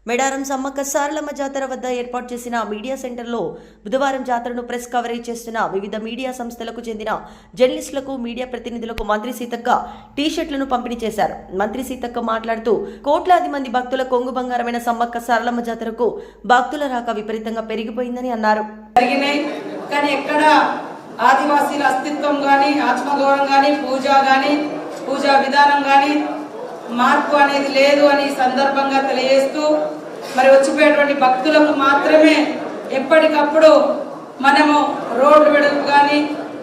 మేడారం సమ్మక్క సారలమ్మ జాతర వద్ద ఏర్పాటు చేసిన మీడియా సెంటర్లో బుధవారం జాతరను ప్రెస్ కవరేజ్ చేస్తున్న వివిధ మీడియా సంస్థలకు చెందిన జర్నలిస్టులకు మీడియా ప్రతినిధులకు మంత్రి సీతక్క టీ-షర్ట్లను పంపిణీ చేశారు. మంత్రి సీతక్క మాట్లాడుతూ కోట్లాది మంది భక్తుల కొంగు బంగారమైన సమ్మక్క సారలమ్మ జాతరకు భక్తుల రాక విపరీతంగా పెరిగిపోయిందని అన్నారు. కానీ ఎక్కడ ఆదివాసీల అస్తిత్వం కానీ ఆత్మగౌరవం కానీ పూజా విధానం కానీ మార్పు అనేది లేదు అని సందర్భంగా తెలియజేస్తూ మరి వచ్చిపోయేటువంటి భక్తులకు మాత్రమే ఎప్పటికప్పుడు మనము రోడ్డు వెడల్పు కానీ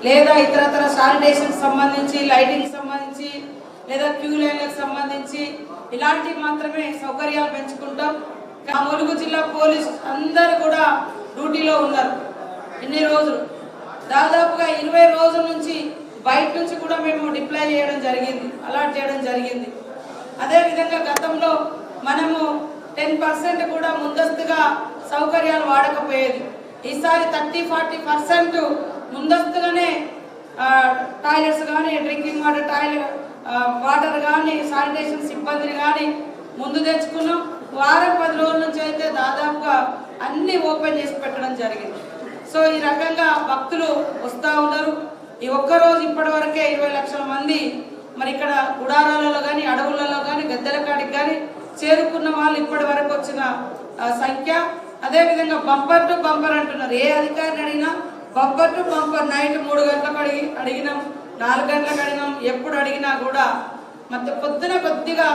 లేదా ఇతరతర శానిటేషన్ సంబంధించి లైటింగ్ సంబంధించి లేదా క్యూ లైన్లకు సంబంధించి ఇలాంటివి మాత్రమే సౌకర్యాలు పెంచుకుంటాం. ములుగు జిల్లా పోలీస్ అందరూ కూడా డ్యూటీలో ఉన్నారు. ఇన్ని రోజులు దాదాపుగా 20 రోజుల నుంచి బయట నుంచి కూడా మేము డిప్లాయ్ చేయడం జరిగింది, అలాట్ చేయడం జరిగింది. అదేవిధంగా గతంలో మనము 10% కూడా ముందస్తుగా సౌకర్యాలు వాడకపోయేది. ఈసారి 30-40% ముందస్తుగానే టాయిలెట్స్ కానీ డ్రింకింగ్ వాటర్ కానీ శానిటేషన్ సిబ్బందిని కానీ ముందు తెచ్చుకున్నాం. వారం 10 రోజుల నుంచి అయితే దాదాపుగా అన్ని ఓపెన్ చేసి పెట్టడం జరిగింది. సో ఈ రకంగా భక్తులు వస్తూ ఉన్నారు. ఈ ఒక్కరోజు ఇప్పటి వరకే 20 లక్షల మంది మరి ఇక్కడ గుడారాలలో కానీ అడవులలో కానీ గద్దెల కాడికి కానీ చేరుకున్న వాళ్ళు ఇప్పటి వరకు వచ్చిన సంఖ్య. అదేవిధంగా బంపర్ టు బంపర్ అంటున్నారు. ఏ అధికారిని అడిగినా బంపర్ టు బంపర్. నైట్ 3 గంటలకు అడిగినాం, 4 గంటలకు అడిగినాం, ఎప్పుడు అడిగినా కూడా మరి పొద్దున కొద్దిగా